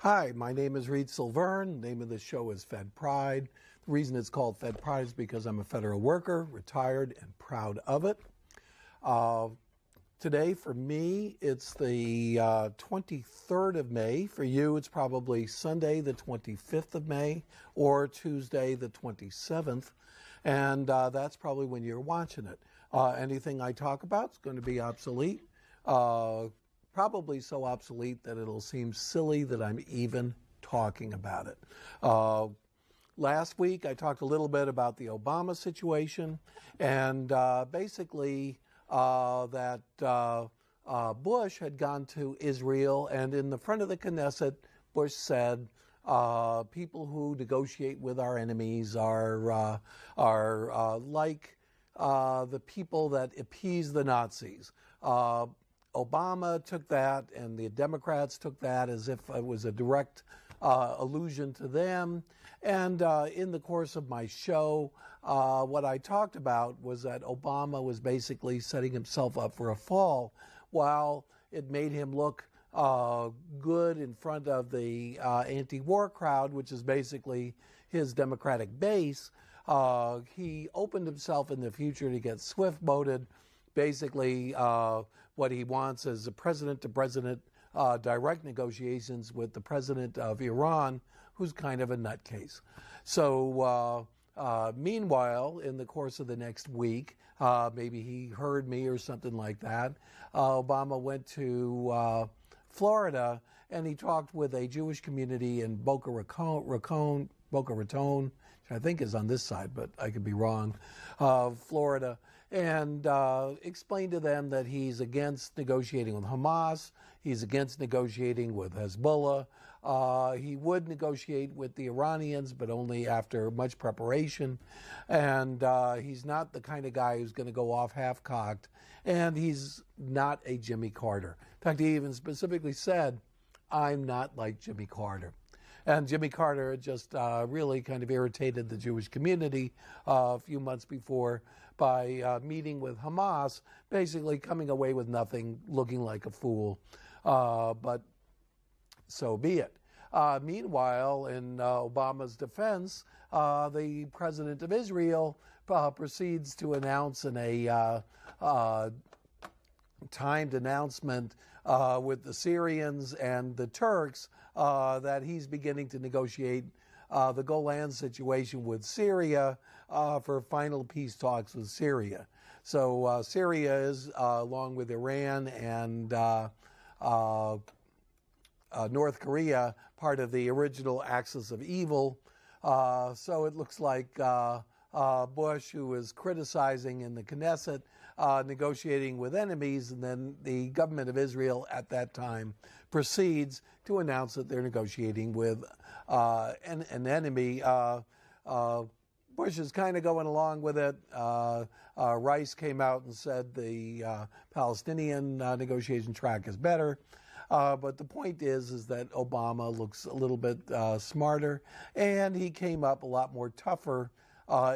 Hi, my name is Reed Silverne. The name of the show is Fed Pride. The reason it's called Fed Pride is because I'm a federal worker, retired, and proud of it. Today, for me, it's the 23rd of May. For you, it's probably Sunday, the 25th of May, or Tuesday, the 27th. And that's probably when you're watching it. Anything I talk about is going to be obsolete. Probably so obsolete that it'll seem silly that I'm even talking about it. Last week, I talked a little bit about the Obama situation, and basically that Bush had gone to Israel, and in the front of the Knesset, Bush said, people who negotiate with our enemies are like the people that appease the Nazis. Obama took that, and the Democrats took that as if it was a direct allusion to them. And in the course of my show, what I talked about was that Obama was basically setting himself up for a fall, while it made him look good in front of the anti-war crowd, which is basically his Democratic base. He opened himself in the future to get swift-boated. Basically, what he wants is a president-to-president direct negotiations with the president of Iran, who's kind of a nutcase. So meanwhile, in the course of the next week, maybe he heard me or something like that, Obama went to Florida, and he talked with a Jewish community in Boca Raton, which I think is on this side, but I could be wrong, Florida, and explained to them that he's against negotiating with Hamas, he's against negotiating with Hezbollah, he would negotiate with the Iranians, but only after much preparation, and he's not the kind of guy who's going to go off half-cocked, and he's not a Jimmy Carter. In fact, he even specifically said, I'm not like Jimmy Carter. And Jimmy Carter just really kind of irritated the Jewish community a few months before by meeting with Hamas, basically coming away with nothing, looking like a fool. But so be it. Meanwhile, in Obama's defense, the president of Israel proceeds to announce in a timed announcement with the Syrians and the Turks that he's beginning to negotiate the Golan situation with Syria for final peace talks with Syria. So Syria is, along with Iran and North Korea, part of the original axis of evil. So it looks like Bush, who was criticizing in the Knesset, negotiating with enemies, and then the government of Israel at that time proceeds to announce that they're negotiating with an enemy. Bush is kind of going along with it. Rice came out and said the Palestinian negotiation track is better. But the point is that Obama looks a little bit smarter, and he came up a lot more tougher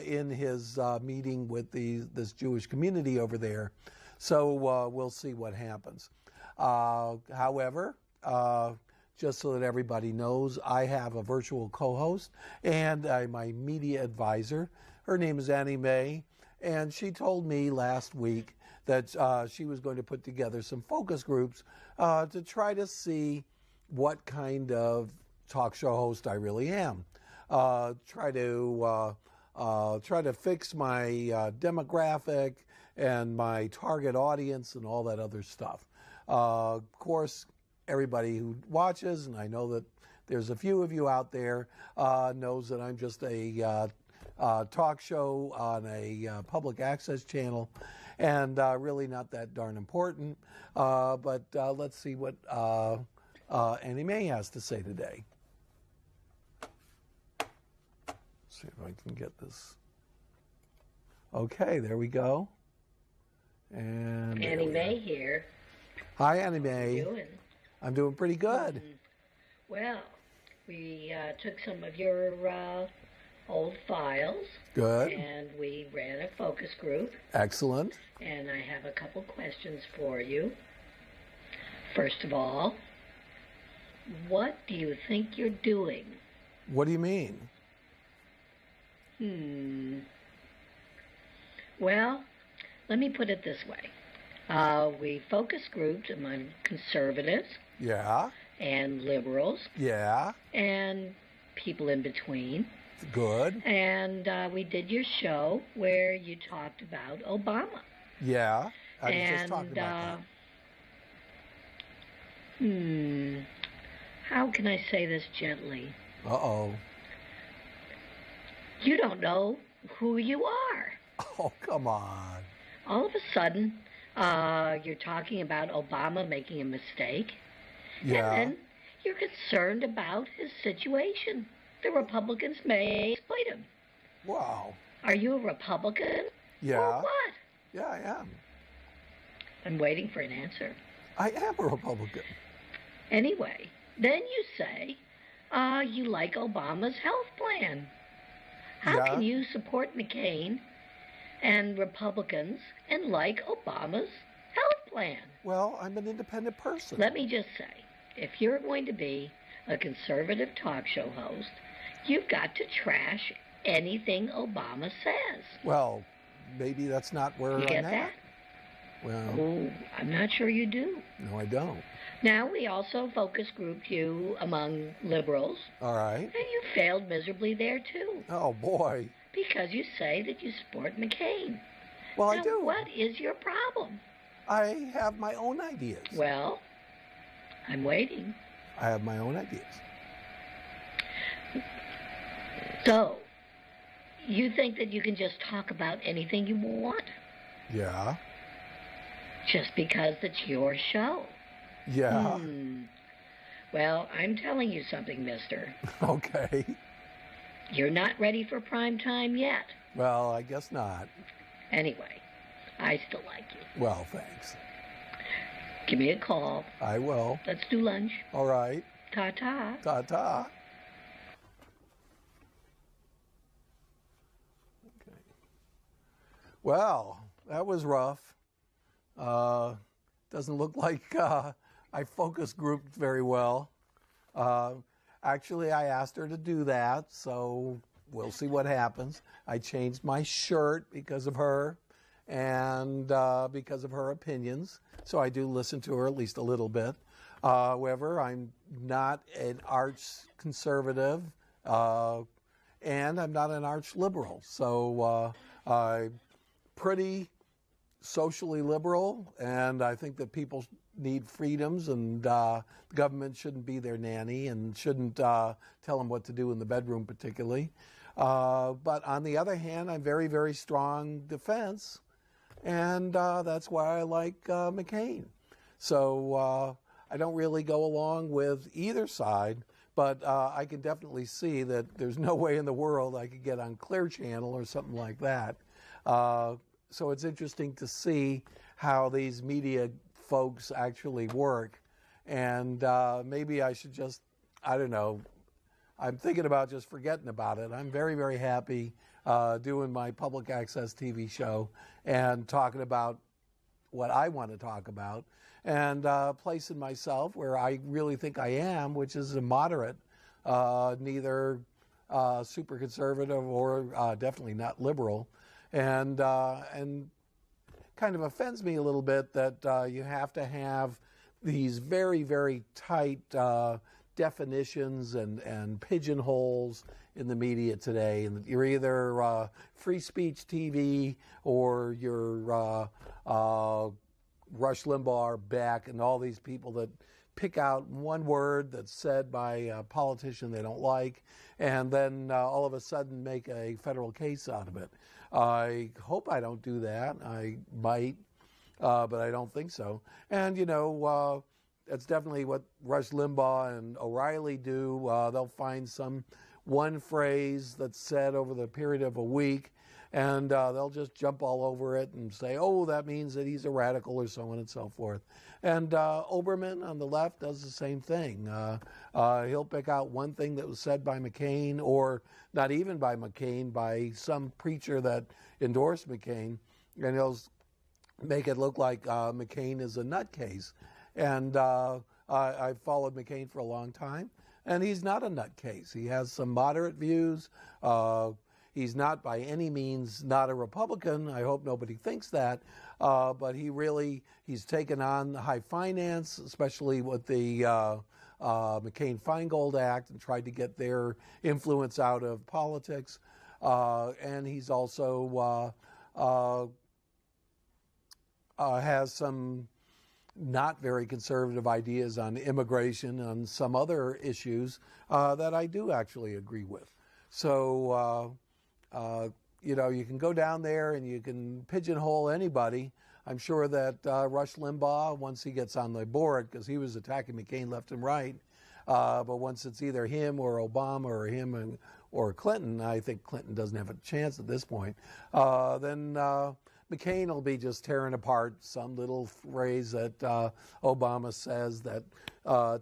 in his meeting with this Jewish community over there. So we'll see what happens. However, just so that everybody knows, I have a virtual co-host and my media advisor. Her name is Annie Mae, and she told me last week that she was going to put together some focus groups to try to see what kind of talk show host I really am. Try to fix my demographic and my target audience and all that other stuff. Of course, everybody who watches, and I know that there's a few of you out there, knows that I'm just a talk show on a public access channel, and really not that darn important. But let's see what Annie Mae has to say today. See if I can get this. Okay, there we go. And Annie Mae here. Hi, Annie Mae. How you doing? I'm doing pretty good. Well, we took some of your old files. Good. And we ran a focus group. Excellent. And I have a couple questions for you. First of all, What do you think you're doing? What do you mean? Well, let me put it this way. We focus groups among conservatives Yeah, and liberals yeah, and people in between. good. And we did your show where you talked about Obama. Yeah, I was and just talking about how can I say this gently? that. Uh-oh. You don't know who you are. Oh, come on. All of a sudden, you're talking about Obama making a mistake. Yeah. And then you're concerned about his situation. The Republicans may exploit him. Wow. Are you a Republican? Yeah. Or what? Yeah, I am. I'm waiting for an answer. I am a Republican. Anyway, then you say you like Obama's health plan. How Yeah. can you support McCain and Republicans and like Obama's health plan? Well, I'm an independent person. Let me just say, if you're going to be a conservative talk show host, you've got to trash anything Obama says. Well, maybe that's not where You get I'm that? at. Well, Oh, I'm not sure you do. no, I don't. Now, we also focus grouped you among liberals, All right. and you failed miserably there too, Oh, boy. because you say that you support McCain. Well, Now, I do. what is your problem? I have my own ideas. Well, I'm waiting. I have my own ideas. So, you think that you can just talk about anything you want Yeah. just because it's your show? Yeah. Well, I'm telling you something, mister. Okay. You're not ready for prime time yet. Well, I guess not. Anyway, I still like you. Well, thanks. Give me a call. I will. Let's do lunch. All right. Ta-ta. Ta-ta. Okay. Well, that was rough. Doesn't look like I focus grouped very well. Actually, I asked her to do that, so we'll see what happens. I changed my shirt because of her and because of her opinions, so I do listen to her at least a little bit. However, I'm not an arch conservative, and I'm not an arch liberal, so I'm pretty socially liberal, and I think that people need freedoms, and the government shouldn't be their nanny and shouldn't tell them what to do in the bedroom particularly. But on the other hand, I'm very, very strong defense, and that's why I like McCain. So I don't really go along with either side, but I can definitely see that there's no way in the world I could get on Clear Channel or something like that. So it's interesting to see how these media folks actually work. And maybe I should just, I don't know, I'm thinking about just forgetting about it. I'm very, very happy doing my public access TV show and talking about what I want to talk about and placing myself where I really think I am, which is a moderate, neither super conservative or definitely not liberal. And kind of offends me a little bit that you have to have these very, very tight definitions and pigeonholes in the media today. And you're either free speech TV or you're Rush Limbaugh back and all these people that pick out one word that's said by a politician they don't like and then all of a sudden make a federal case out of it. I hope I don't do that. I might, but I don't think so. And, you know, that's definitely what Rush Limbaugh and O'Reilly do. They'll find some one phrase that's said over the period of a week, and they'll just jump all over it and say, oh, that means that he's a radical or so on and so forth. And Oberman on the left does the same thing. He'll pick out one thing that was said by McCain, or not even by McCain, by some preacher that endorsed McCain, and he'll make it look like McCain is a nutcase. And I've followed McCain for a long time, and he's not a nutcase. He has some moderate views. He's not by any means not a Republican. I hope nobody thinks that. But he's taken on high finance, especially with the McCain-Feingold Act, and tried to get their influence out of politics. And he's also has some not very conservative ideas on immigration and some other issues that I do actually agree with. So, you can go down there and you can pigeonhole anybody. I'm sure that Rush Limbaugh, once he gets on the board, because he was attacking McCain left and right, but once it's either him or Obama or him or Clinton, I think Clinton doesn't have a chance at this point, then McCain will be just tearing apart some little phrase that Obama says that,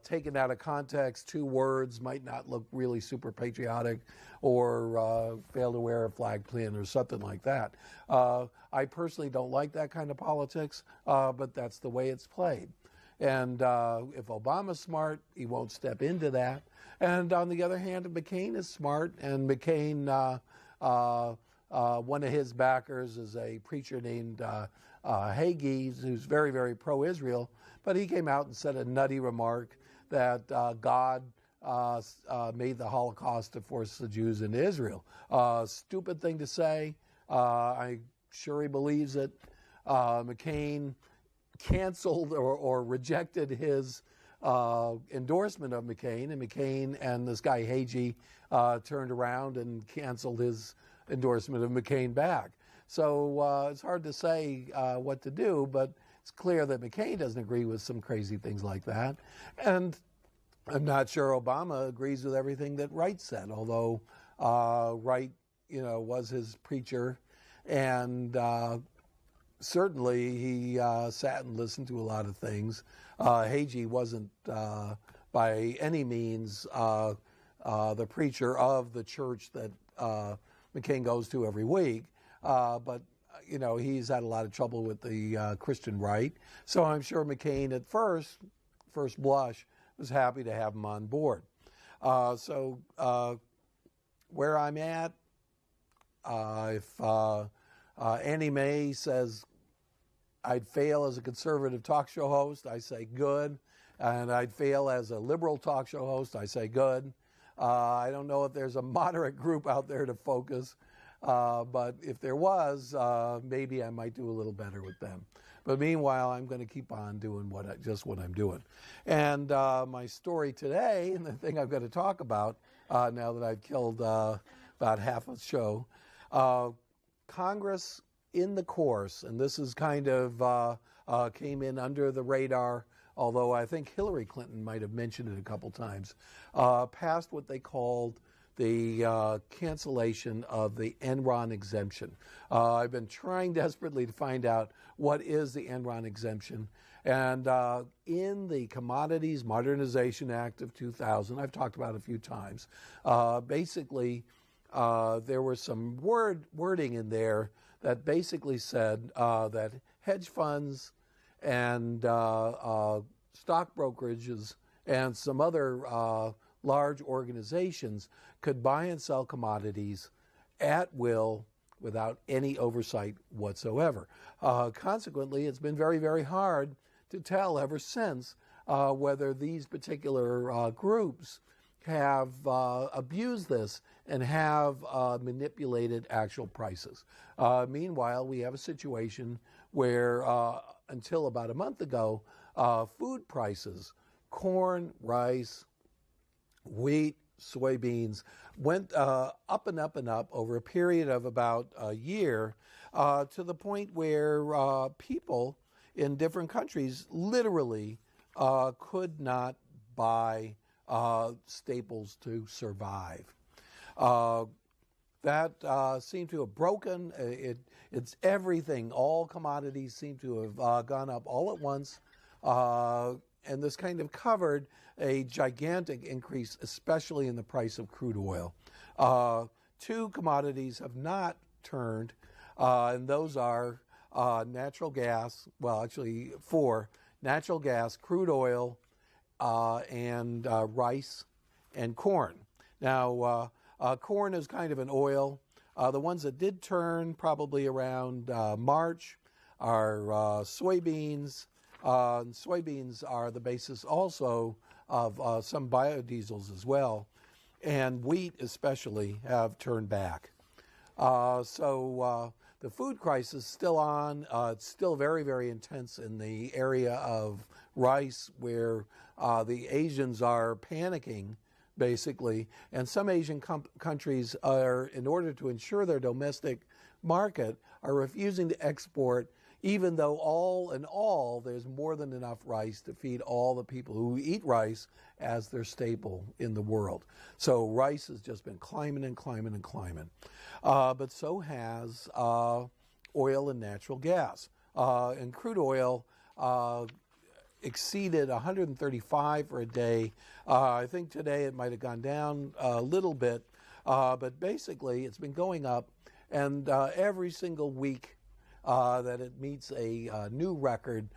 taken out of context, 2 words might not look really super patriotic, or fail to wear a flag pin or something like that. I personally don't like that kind of politics, but that's the way it's played. And if Obama's smart, he won't step into that. And on the other hand, if McCain is smart, and McCain, one of his backers is a preacher named Hagee, who's very, very pro-Israel, but he came out and said a nutty remark that God made the Holocaust to force the Jews into Israel. Stupid thing to say. I'm sure he believes it. McCain canceled or rejected his endorsement of McCain, and McCain and this guy Hagee turned around and canceled his endorsement of McCain back. So it's hard to say what to do, but it's clear that McCain doesn't agree with some crazy things like that. And I'm not sure Obama agrees with everything that Wright said, although Wright, was his preacher, and certainly he sat and listened to a lot of things. Hagee wasn't by any means the preacher of the church that McCain goes to every week, but he's had a lot of trouble with the Christian right. So I'm sure McCain at first blush was happy to have him on board. So where I'm at, if Annie Mae says I'd fail as a conservative talk show host, I say good. And I'd fail as a liberal talk show host, I say good. I don't know if there's a moderate group out there to focus, but if there was, maybe I might do a little better with them. But meanwhile, I'm going to keep on doing what I'm doing. And my story today, and the thing I've got to talk about now that I've killed about half a show, Congress in the course, and this is kind of came in under the radar, although I think Hillary Clinton might have mentioned it a couple times, passed what they called the cancellation of the Enron exemption. I've been trying desperately to find out what is the Enron exemption. And in the Commodities Modernization Act of 2000, I've talked about it a few times, basically there was some wording in there that basically said that hedge funds and stock brokerages and some other large organizations could buy and sell commodities at will without any oversight whatsoever. Consequently, it's been very, very hard to tell ever since whether these particular groups have abused this and have manipulated actual prices. Meanwhile, we have a situation where until about a month ago, food prices, corn, rice, wheat, soybeans, went up and up and up over a period of about a year to the point where people in different countries literally could not buy staples to survive. That seemed to have broken. It's everything. All commodities seem to have gone up all at once. And this kind of covered a gigantic increase, especially in the price of crude oil. 2 commodities have not turned, and those are natural gas, well, actually 4, natural gas, crude oil, and rice and corn. Now, corn is kind of an oil. The ones that did turn probably around March are soybeans. Soybeans are the basis also of some biodiesels as well. And wheat especially have turned back. So the food crisis is still on. It's still very, very intense in the area of rice, where the Asians are panicking, basically. And some Asian countries are, in order to ensure their domestic market, are refusing to export, even though all in all, there's more than enough rice to feed all the people who eat rice as their staple in the world. So rice has just been climbing and climbing and climbing. But so has oil and natural gas. And crude oil exceeded 135 for a day. I think today it might have gone down a little bit, but basically it's been going up, and every single week that it meets a new record,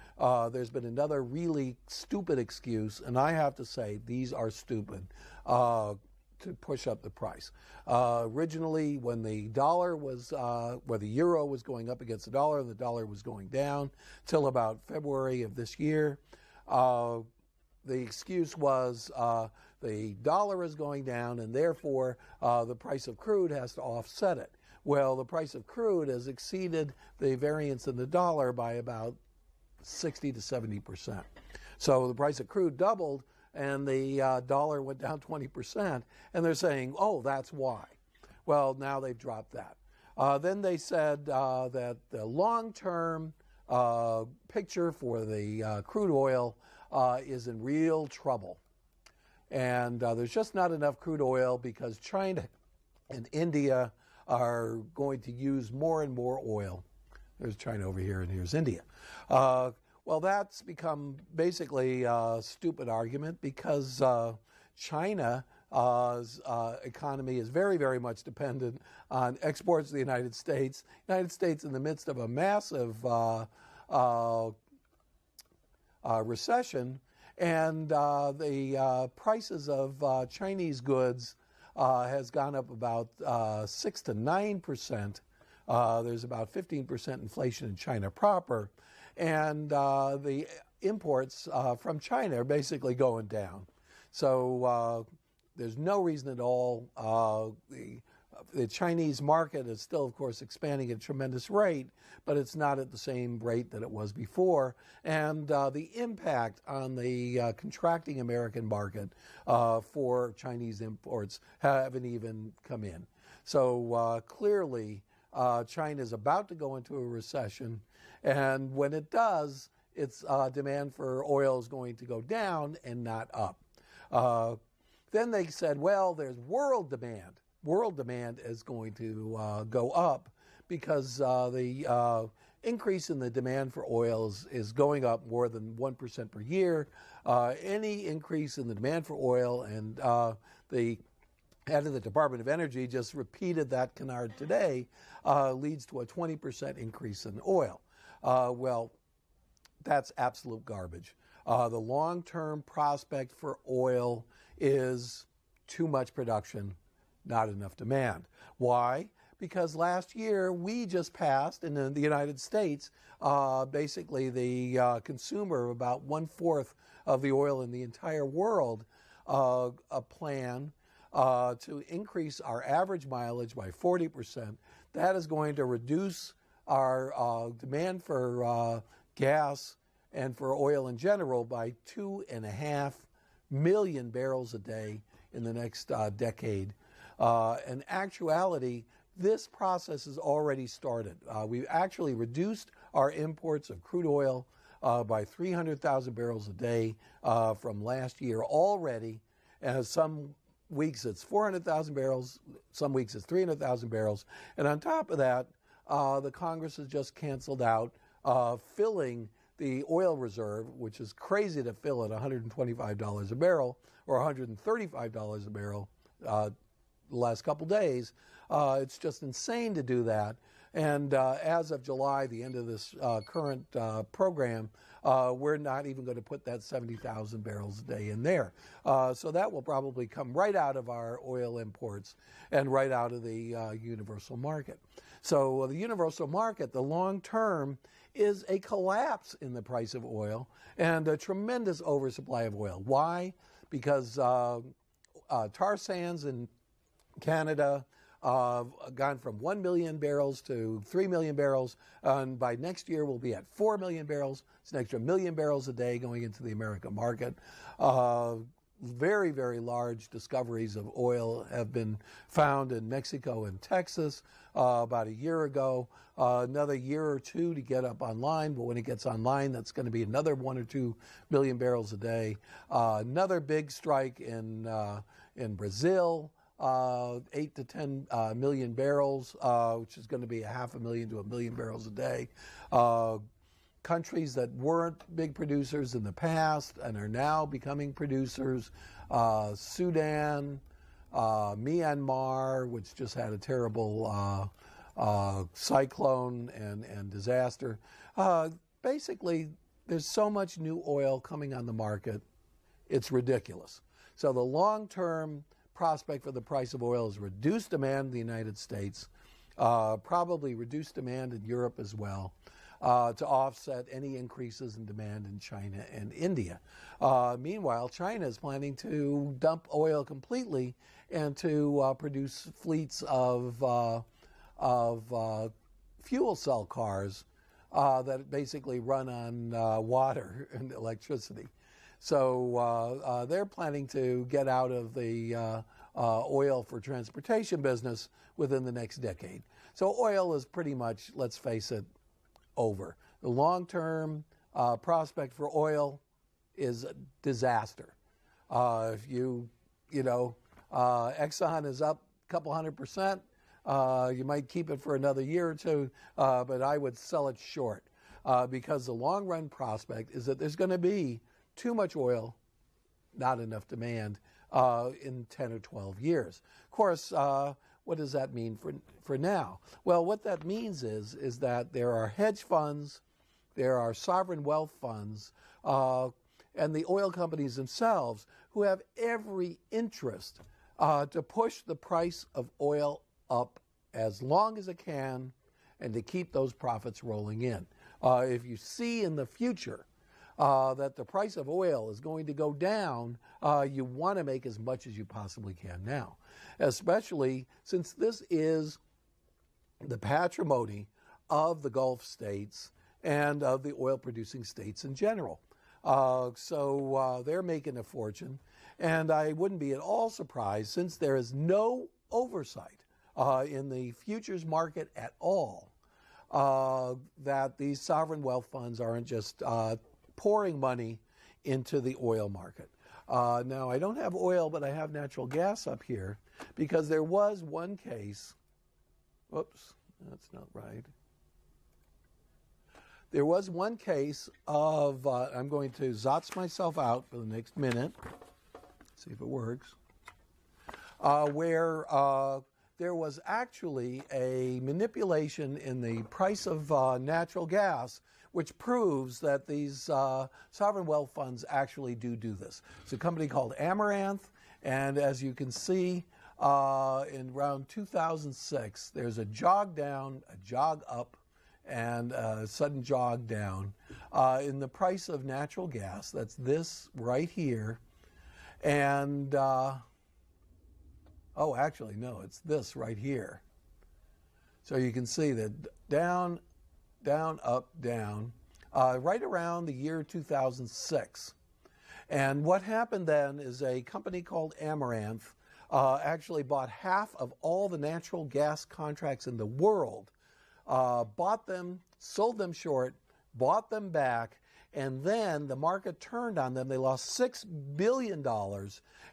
there's been another really stupid excuse, and I have to say these are stupid, to push up the price. Originally, when the dollar was, where the euro was going up against the dollar was going down till about February of this year. The excuse was the dollar is going down, and therefore the price of crude has to offset it. Well, the price of crude has exceeded the variance in the dollar by about 60 to 70%. So the price of crude doubled, and the dollar went down 20%, and they're saying, oh, that's why. Well, now they've dropped that. Then they said that the long-term picture for the crude oil is in real trouble. And there's just not enough crude oil because China and India are going to use more and more oil. There's China over here, and here's India. Well, that's become basically a stupid argument because China's economy is very, very much dependent on exports to the United States. United States in the midst of a massive recession, and the prices of Chinese goods has gone up about 6 to 9%. There's about 15% inflation in China proper, and the imports from China are basically going down. So there's no reason at all. The Chinese market is still, of course, expanding at a tremendous rate, but it's not at the same rate that it was before. And the impact on the contracting American market for Chinese imports haven't even come in. So clearly, China is about to go into a recession, and when it does, its demand for oil is going to go down and not up. Then they said, well, there's world demand. World demand is going to go up because the increase in the demand for oil is going up more than 1% per year. Any increase in the demand for oil, and the head of the Department of Energy just repeated that canard today, leads to a 20% increase in oil. Well, that's absolute garbage. The long-term prospect for oil is too much production, not enough demand. Why? Because last year we just passed in the United States, basically the consumer of about 1/4 of the oil in the entire world, a plan to increase our average mileage by 40%. That is going to reduce our demand for gas and for oil in general by 2.5 million barrels a day in the next decade. In actuality, this process has already started. We've actually reduced our imports of crude oil by 300,000 barrels a day from last year already. And some weeks it's 400,000 barrels, some weeks it's 300,000 barrels. And on top of that, the Congress has just canceled out filling the oil reserve, which is crazy to fill at $125 a barrel or $135 a barrel the last couple days. It's just insane to do that. And as of July, the end of this current program, we're not even going to put that 70,000 barrels a day in there. So that will probably come right out of our oil imports and right out of the universal market. So the universal market, the long term, is a collapse in the price of oil and a tremendous oversupply of oil. Why? Because tar sands in Canada gone from 1 million barrels to 3 million barrels, and by next year we'll be at 4 million barrels. It's an extra million barrels a day going into the American market. Very, very large discoveries of oil have been found in Mexico and Texas about a year ago. Another year or two to get up online, but when it gets online, that's going to be another 1 or 2 million barrels a day. Another big strike in Brazil. 8 to 10 million barrels, which is going to be 500,000 to 1 million barrels a day. Countries that weren't big producers in the past and are now becoming producers, Sudan, Myanmar, which just had a terrible cyclone and disaster. Basically, there's so much new oil coming on the market, it's ridiculous. So the long-term prospect for the price of oil is reduced demand in the United States, probably reduced demand in Europe as well, to offset any increases in demand in China and India. Meanwhile, China is planning to dump oil completely and to produce fleets of fuel cell cars that basically run on water and electricity. So they're planning to get out of the oil for transportation business within the next decade. So oil is pretty much, let's face it, over. The long-term prospect for oil is a disaster. If Exxon is up a couple 100%, you might keep it for another year or two, but I would sell it short because the long-run prospect is that there's going to be too much oil, not enough demand in 10 or 12 years. Of course, what does that mean for now? Well, what that means is that there are hedge funds, there are sovereign wealth funds, and the oil companies themselves who have every interest to push the price of oil up as long as it can and to keep those profits rolling in. If you see in the future that the price of oil is going to go down, you want to make as much as you possibly can now, especially since this is the patrimony of the Gulf states and of the oil-producing states in general. So they're making a fortune, and I wouldn't be at all surprised, since there is no oversight in the futures market at all, that these sovereign wealth funds aren't just pouring money into the oil market. Now, I don't have oil, but I have natural gas up here, because there was one case. Whoops, that's not right. There was one case of, I'm going to zotz myself out for the next minute, see if it works, where there was actually a manipulation in the price of natural gas, which proves that these sovereign wealth funds actually do this. It's a company called Amaranth, and as you can see, in around 2006, there's a jog down, a jog up, and a sudden jog down in the price of natural gas. That's this right here. And, oh, actually, no, it's this right here. So you can see that down, down, up, down, right around the year 2006. And what happened then is a company called Amaranth actually bought half of all the natural gas contracts in the world, bought them, sold them short, bought them back, and then the market turned on them. They lost $6 billion,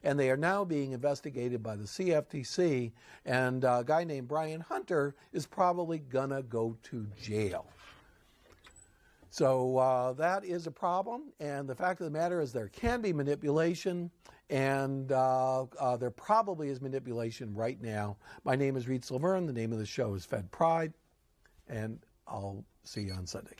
and they are now being investigated by the CFTC, and a guy named Brian Hunter is probably going to go to jail. So that is a problem, and the fact of the matter is there can be manipulation, and there probably is manipulation right now. My name is Reed Silverne. The name of the show is Fed Pride. and I'll see you on Sunday.